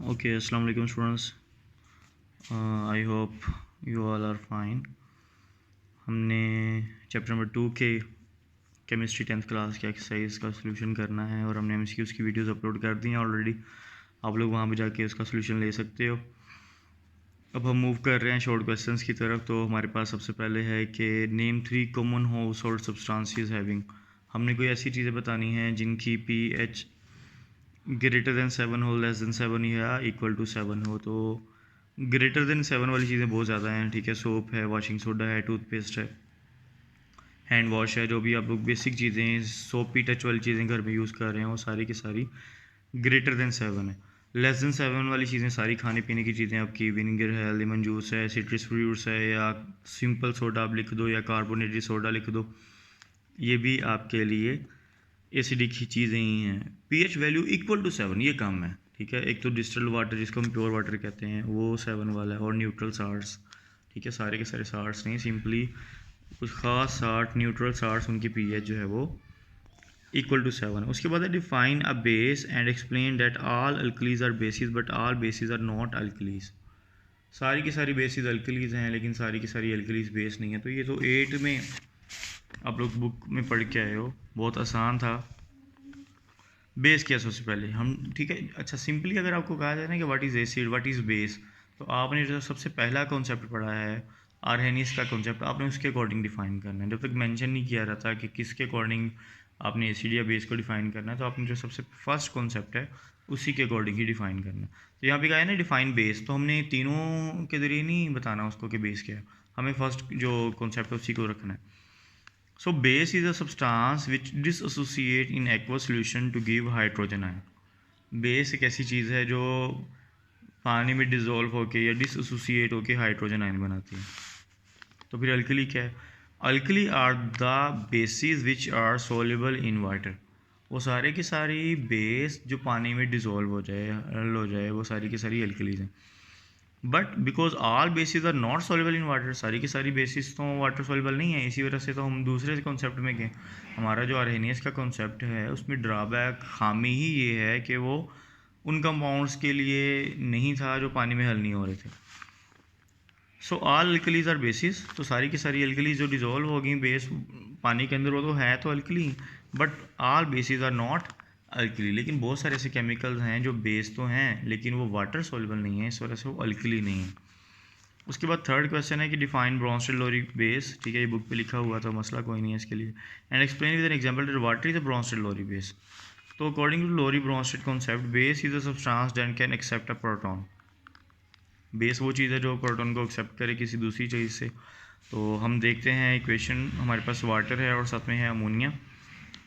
Okay, Assalamu alaikum students. I hope you all are fine. हमने chapter number 2 के chemistry 10th class के exercise का solution करना है और हमने एमसीक्यूज़ की वीडियोस अपलोड कर दी हैं ऑलरेडी। आप लोग वहाँ पे जाके उसका सलूशन ले सकते हो। अब हम मूव कर रहे हैं शॉर्ट क्वेश्चंस की तरफ। तो हमारे पास सबसे पहले है कि name 3 common house hold substances having. हमने कोई ऐसी चीज़ें बतानी हैं जिनकी pH ग्रेटर दैन 7 हो, लेस दैन 7 या इक्वल टू 7 हो। तो ग्रेटर दैन 7 वाली चीज़ें बहुत ज़्यादा हैं, ठीक है। सोप है, वॉशिंग सोडा है, टूथपेस्ट है, हैंड वॉश है, जो भी आप लोग बेसिक चीज़ें सोपी टच वाली चीज़ें घर में यूज़ कर रहे हैं वो सारी की सारी ग्रेटर दैन 7 है। लेस दैन 7 वाली चीज़ें सारी खाने पीने की चीज़ें आपकी विनेगर है, लेमन जूस है, सिट्रस फ्रूट्स है, या सिंपल सोडा आप लिख दो या कार्बोनेटेड सोडा लिख दो, ये भी आपके लिए एसिडिक ही चीज़ें ही हैं। pH वैल्यू इक्वल टू 7 ये कम है, ठीक है। एक तो डिस्टिल्ड वाटर जिसको हम प्योर वाटर कहते हैं वो 7 वाला है, और न्यूट्रल साल्ट्स, ठीक है। सारे के सारे साल्ट्स नहीं, सिंपली कुछ ख़ास साल्ट न्यूट्रल साल्ट्स उनकी pH जो है वो इक्वल टू 7 है। उसके बाद है define a base and explain that all alkalis are bases but all bases are not alkalis. सारी की सारी बेसिस अल्कलीज हैं लेकिन सारी की सारी अल्कलीज बेस नहीं है। तो ये तो 8 में आप लोग बुक में पढ़ के आए हो, बहुत आसान था। बेस क्या सबसे पहले हम, ठीक है। अच्छा, सिंपली अगर आपको कहा जाए ना कि what is acid, what is base, तो आपने जो सबसे पहला कॉन्सेप्ट पढ़ा है आर्हेनियस का कॉन्सेप्ट, आपने उसके अकॉर्डिंग डिफाइन करना है। जब तक मेंशन नहीं किया रहता कि किसके अकॉर्डिंग आपने एसिड या बेस को डिफाइन करना है, तो आपने जो सबसे फर्स्ट कॉन्सेप्ट है उसी के अकॉर्डिंग ही डिफाइन करना है। तो यहाँ पे कहा है ना डिफाइन बेस, तो हमने तीनों के ज़रिए नहीं बताना उसको कि बेस क्या है, हमें फर्स्ट जो कॉन्सेप्ट है उसी को रखना है। So base is a substance which dissociate in aqueous solution to give hydrogen ion. Base एक ऐसी चीज़ है जो पानी में डिज़ोल्व होके या डिसोसिएट होके हाइड्रोजन आयन बनाती है। तो फिर अल्कली क्या है? Alkali are the bases which are soluble in water. वो सारे की सारी बेस जो पानी में डिज़ोल्व हो जाए, हल हो जाए, वो सारी की सारी अल्कलीज हैं। But because all bases are not soluble in water, सारी की सारी बेसिस तो वाटर सॉल्युबल नहीं है, इसी वजह से तो हम दूसरे कॉन्सेप्ट में गए। हमारा जो आर्हेनियस का कॉन्सेप्ट है उसमें ड्रॉबैक खामी ही ये है कि वो उन कंपाउंड्स के लिए नहीं था जो पानी में हल नहीं हो रहे थे। So all alkalis are bases, तो सारी की सारी अल्कलीज जो डिजोल्व हो गई बेस पानी के अंदर, वो तो है तो alkali, but all bases are not alkali. लेकिन बहुत सारे ऐसे केमिकल्स हैं जो बेस तो हैं लेकिन वो वाटर सॉल्युबल नहीं है, इस वजह से वो अल्कली नहीं है। उसके बाद थर्ड क्वेश्चन है कि डिफाइन ब्रोंस्टेड-लोरी बेस, ठीक है, ये बुक पे लिखा हुआ था, मसला कोई नहीं है इसके लिए। And explain with an example that what is the Bronsted Lowry base. तो according to Lowry Bronsted concept, base is a substance that can accept a proton. Base वो चीज़ है जो प्रोटॉन को एक्सेप्ट करे किसी दूसरी चीज़ से। तो हम देखते हैं इक्वेशन, हमारे पास वाटर है और साथ में है अमोनिया।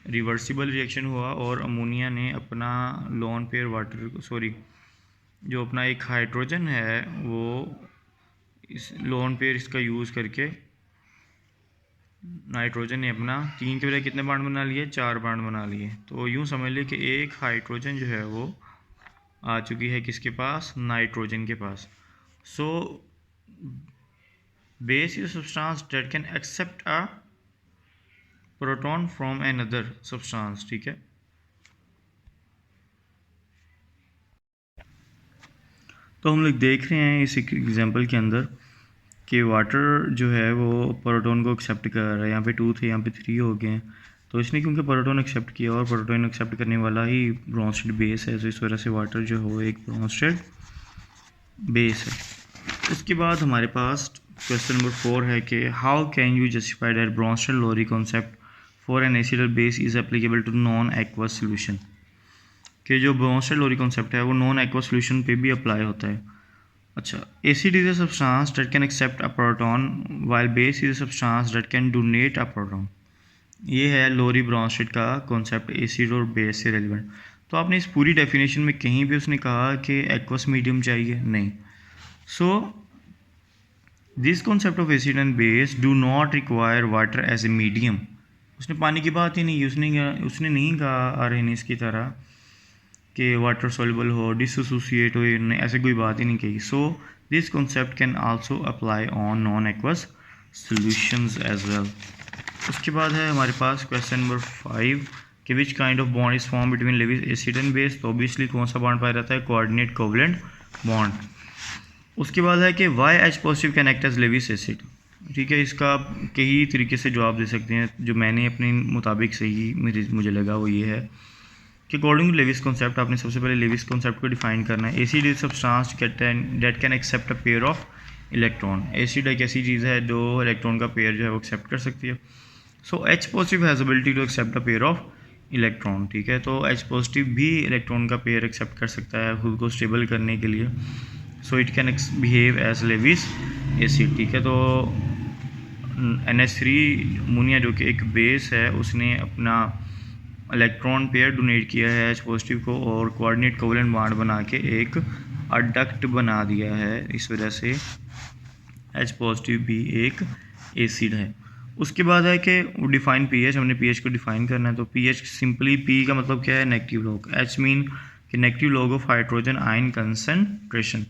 रिवर्सिबल रिएक्शन हुआ और अमोनिया ने अपना लोन पेयर वाटर, सॉरी, जो अपना एक हाइड्रोजन है वो इस लोन पेयर इसका यूज़ करके नाइट्रोजन ने अपना 3 के बजाय कितने बांड बना लिए? 4 बांड बना लिए। तो यूँ समझ लिए कि एक हाइड्रोजन जो है वो आ चुकी है किसके पास? नाइट्रोजन के पास। So base is substance that can accept a proton from another substance, ठीक है। तो हम लोग देख रहे हैं इस एग्जांपल के अंदर कि वाटर जो है वो प्रोटॉन को एक्सेप्ट कर रहा है। यहाँ पे 2 थे, यहाँ पे 3 हो गए हैं। तो इसने क्योंकि प्रोटॉन एक्सेप्ट किया और प्रोटॉन एक्सेप्ट करने वाला ही ब्रोंस्टेड बेस है, तो इस वजह से वाटर जो है वो एक ब्रोंस्टेड बेस है। उसके बाद हमारे पास क्वेश्चन नंबर 4 है कि how can you justify that Bronsted Lowry concept for an acid base is applicable to non aqueous solution. कि जो ब्रोंस्टेड-लोरी कॉन्सेप्ट है वो नॉन एक्वस सोल्यूशन पे भी अप्लाई होता है। अच्छा, acid is a substance that can accept a proton while base is a substance that can donate a proton। ये है लोरी ब्रोंस्टेड का कॉन्सेप्ट एसिड और बेस से रेलिवेंट। तो आपने इस पूरी डेफिनेशन में कहीं भी उसने कहा कि एक्वस मीडियम चाहिए? नहीं। So this concept of acid and base do not require water as a medium. उसने पानी की बात ही नहीं की, उसने नहीं कहा आर्हेनियस की तरह कि वाटर सॉल्युबल हो, डिसोसिएट हो, ऐसे कोई बात ही नहीं कही। So this concept can also apply on non aqueous solutions as well. उसके बाद है हमारे पास क्वेश्चन नंबर 5 कि which kind of bond is form between Lewis acid and base, तो ऑब्वियसली कौन सा बॉन्ड पाया जाता है, कोऑर्डिनेट कोवलेंट बॉन्ड। उसके बाद है कि why H positive can act as Lewis acid. ठीक है, इसका आप कई तरीके से जवाब दे सकते हैं, जो मैंने अपने मुताबिक सही मुझे लगा वो ये है कि अकॉर्डिंग टू लेविस कॉन्सेप्ट आपने सबसे पहले लेविस कॉन्सेप्ट को डिफाइन करना है। Acid is substance that can accept a pair of electron. Acid एक ऐसी चीज़ है जो इलेक्ट्रॉन का पेयर जो है वो एक्सेप्ट कर सकती है। So H positive has ability to accept a pair of electron. ठीक है, तो एच पॉजिटिव भी इलेक्ट्रॉन का पेयर एक्सेप्ट कर सकता है खुद को स्टेबल करने के लिए। So it can behave as Lewis acid. ठीक है, तो NH3 अमोनिया जो कि एक बेस है, उसने अपना इलेक्ट्रॉन पेयर डोनेट किया है एच पॉजिटिव को और कोऑर्डिनेट कोवलेंट बॉन्ड बना के एक अडक्ट बना दिया है। इस वजह से एच पॉजिटिव भी एक एसिड है। उसके बाद है कि डिफाइन पीएच, हमने पीएच को डिफाइन करना है। तो पीएच सिंपली पी का मतलब क्या है, नेगेटिव लॉग। एच मीन कि negative log of hydrogen ion concentration.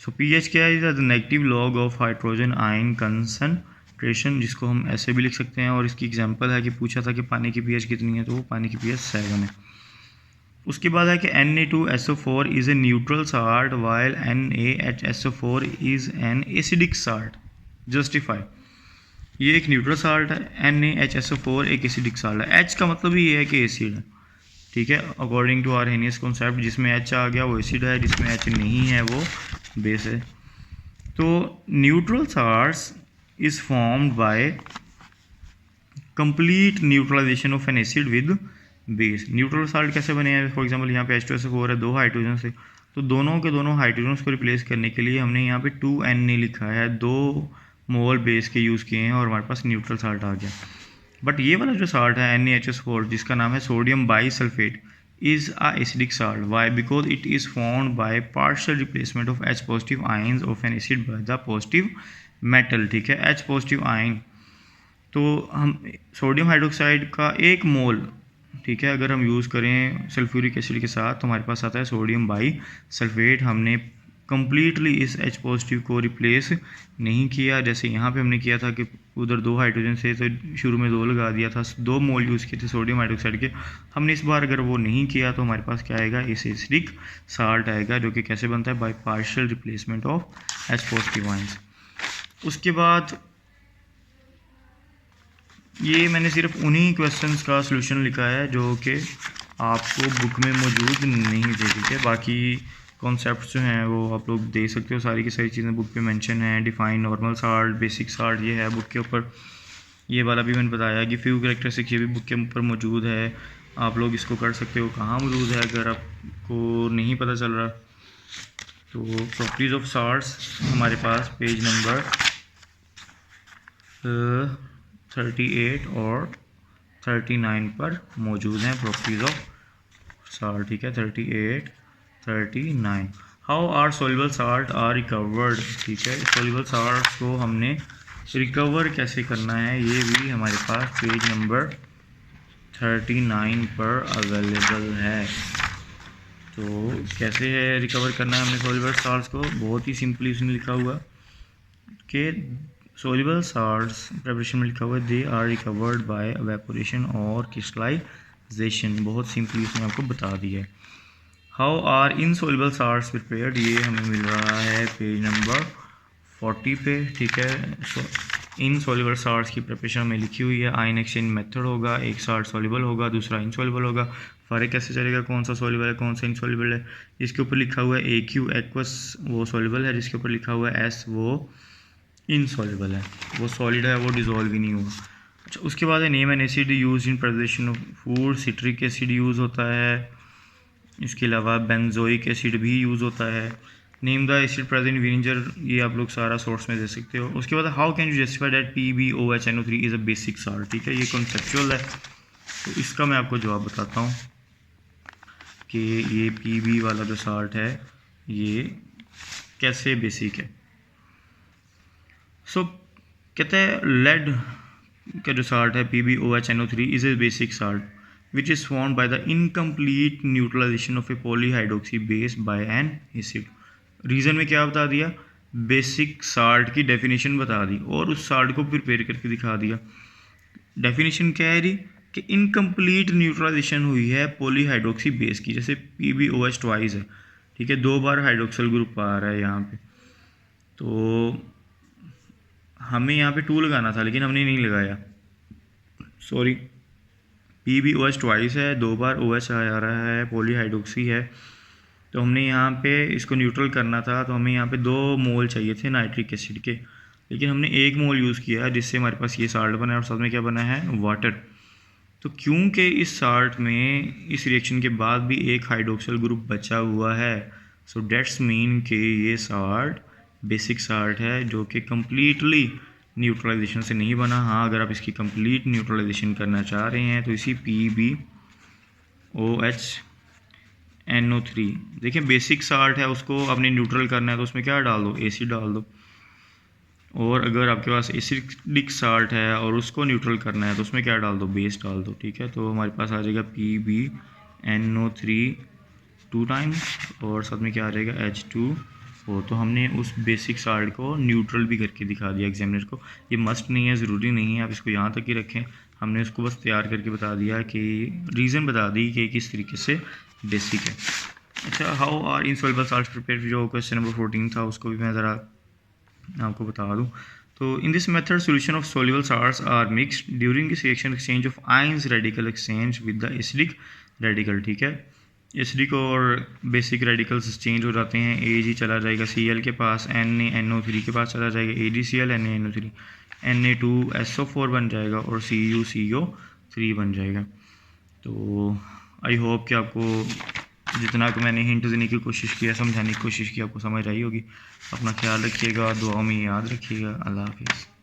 So pH क्या है, the negative log of hydrogen ion concentration, जिसको हम ऐसे भी लिख सकते हैं। और इसकी एग्जांपल है कि पूछा था कि पानी की पीएच कितनी है, तो वो पानी की पीएच 7 है। उसके बाद है कि Na2SO4 is a neutral salt while NaHSO4 is an acidic salt. Justify, ये एक न्यूट्रल साल्ट है, NaHSO4 एक एसिडिक साल्ट है। H का मतलब ही ये है कि एसिड है। ठीक है, अकॉर्डिंग टू आर्हेनियस कॉन्सेप्ट, जिसमें H आ गया वो एसिड है, जिसमें H नहीं है वो बेस है। तो neutral salts is formed by complete neutralization of an acid with base. Neutral salt कैसे बने हैं, फॉर एग्जांपल यहाँ पे H2SO4 है, 2 हाइड्रोजन से, तो दोनों के दोनों हाइड्रोजन को रिप्लेस करने के लिए हमने यहाँ पे 2Na लिखा है, 2 मोल बेस के यूज़ किए हैं और हमारे पास न्यूट्रल साल्ट आ गया। बट ये वाला जो साल्ट है NaHS4, जिसका नाम है sodium बाईसल्फेट, is a acidic salt. Why? Because it is formed by partial replacement of H positive ions of an acid by the positive metal. ठीक है, H positive ion, तो हम सोडियम हाइड्रोक्साइड का 1 मोल, ठीक है, अगर हम यूज़ करें सल्फ्यूरिक एसिड के साथ तो हमारे पास आता है सोडियम बाई सल्फेट। हमने कम्प्लीटली इस H पॉजिटिव को रिप्लेस नहीं किया, जैसे यहाँ पे हमने किया था कि उधर 2 हाइड्रोजन से तो शुरू में 2 लगा दिया था, 2 मोल यूज़ किए थे सोडियम हाइड्रोक्साइड के। हमने इस बार अगर वो नहीं किया तो हमारे पास क्या आएगा, इस एसिडिक साल्ट आएगा, जो कि कैसे बनता है, by partial replacement of H positive ions. उसके बाद ये मैंने सिर्फ उन्हीं क्वेश्चंस का सॉल्यूशन लिखा है जो कि आपको बुक में मौजूद नहीं थे। ठीक है, बाकी कॉन्सेप्ट्स जो हैं वो आप लोग देख सकते हो, सारी की सारी चीज़ें बुक पे मेंशन है। Define normal salt, basic salt, ये है बुक के ऊपर। ये वाला भी मैंने बताया कि फ्यू कैरेक्टरिस्टिक्स, ये भी बुक के ऊपर मौजूद है, आप लोग इसको कर सकते हो। कहाँ मौजूद है अगर आपको नहीं पता चल रहा, तो प्रॉपर्टीज़ ऑफ साल्ट्स हमारे पास पेज नंबर 38 और 39 पर मौजूद हैं प्रॉपर्टीज़ ऑफ साल्ट। ठीक है, 38 39। How are soluble salt are recovered. ठीक है, सोल्यूबल साल्ट को हमने रिकवर कैसे करना है, ये भी हमारे पास पेज नंबर 39 पर अवेलेबल है। तो कैसे है रिकवर करना है हमने सोल्यूबल साल्ट्स को, बहुत ही सिंपली उसने लिखा हुआ कि सोल्यूबल साल्ट्स प्रिपरेशन में लिखा हुआ है, they are recovered by evaporation और क्रिस्टलाइजेशन। बहुत सिंपली उसने आपको बता दिया है। How are insoluble salts prepared, ये हमें मिल रहा है पेज नंबर 40 पे। ठीक है, इनसोल्यूबल साल्ट्स की प्रिपरेशन में लिखी हुई है। आयन एक्सचेंज मेथड होगा, एक साल्ट सोल्यूबल होगा, दूसरा इनसोल्यूबल होगा। फ़र्क कैसे चलेगा कौन सा सोल्यूबल है कौन सा इनसोल्यूबल है, इसके ऊपर लिखा हुआ है AQ एक्वस वो सोल्यूबल है, जिसके ऊपर लिखा हुआ है S वो इनसोल्यूबल है, वो सॉलिड है, वो डिज़ोल्व ही नहीं हुआ। अच्छा, उसके बाद है name N acid use in preparation of food. Citric acid use होता है, इसके अलावा बेंजोइक एसिड भी यूज़ होता है। Name the acid present vinegar, ये आप लोग सारा सोर्स में दे सकते हो। उसके बाद how can you justify that PbOHNO3 is a basic salt. ठीक है, ये कॉन्सेप्चुअल है, तो इसका मैं आपको जवाब बताता हूँ कि ये Pb वाला जो साल्ट है ये कैसे बेसिक है। सो कहते हैं लेड का जो साल्ट है PbOHNO3 is a basic salt which is formed by the incomplete neutralization of a polyhydroxy base by an acid। Reason में क्या बता दिया, बेसिक साल्ट की डेफिनेशन बता दी और उस साल्ट को प्रिपेयर करके दिखा दिया। डेफिनेशन क्या है जी, कि इनकम्प्लीट न्यूट्रलाइजेशन हुई है पॉलीहाइड्रोक्सी बेस की, जैसे PbOH ट्वाइस है, ठीक है, 2 बार हाइड्रोक्सिल ग्रुप आ रहा है यहाँ पे, तो हमें यहाँ पे 2 लगाना था लेकिन हमने नहीं लगाया, सॉरी। PbOH ट्वाइस है, 2 बार OH आ रहा है, पॉलीहाइड्रोक्सी है, तो हमने यहाँ पे इसको न्यूट्रल करना था, तो हमें यहाँ पे 2 मोल चाहिए थे नाइट्रिक एसिड के, लेकिन हमने 1 मोल यूज़ किया है, जिससे हमारे पास ये साल्ट बना है और साथ में क्या बना है, वाटर। तो क्योंकि इस साल्ट में इस रिएक्शन के बाद भी एक हाइड्रोक्सिल ग्रुप बचा हुआ है, सो डेट्स मीन कि ये साल्ट बेसिक साल्ट है जो कि कम्प्लीटली न्यूट्रलाइजेशन से नहीं बना। हाँ, अगर आप इसकी कंप्लीट न्यूट्रलाइजेशन करना चाह रहे हैं तो इसी PbOH देखिए बेसिक साल्ट है, उसको आपने न्यूट्रल करना है तो उसमें क्या डाल दो, एसिड डाल दो। और अगर आपके पास एसिडिक साल्ट है और उसको न्यूट्रल करना है तो उसमें क्या डाल दो, बेस डाल दो, ठीक है। तो हमारे पास आ जाएगा PbNO3 2 टाइम्स और साथ में क्या आ जाएगा H2O। तो हमने उस बेसिक साल्ट को न्यूट्रल भी करके दिखा दिया एग्जामिनर को। ये मस्ट नहीं है, ज़रूरी नहीं है, आप इसको यहाँ तक ही रखें। हमने उसको बस तैयार करके बता दिया कि रीज़न बता दी कि किस तरीके से बेसिक है। अच्छा, how are insoluble salts prepared, जो क्वेश्चन नंबर 14 था उसको भी मैं ज़रा आपको बता दूं। तो in this method solution of soluble salts are mixed during this reaction exchange of ions radical exchange with the acidic radical, ठीक है। एसिडिक और बेसिक रेडिकल्स एक्सचेंज हो जाते हैं, Ag चला जाएगा Cl के पास, NaNO3 के पास चला जाएगा AgCl NaNO3, Na2SO4 बन जाएगा और CuCO3 बन जाएगा। तो आई होप कि आपको जितना कि मैंने हिंट देने की कोशिश किया, समझाने की कोशिश की, आपको समझ आई होगी। अपना ख्याल रखिएगा, दुआओं में याद रखिएगा। अल्लाह हाफिज़।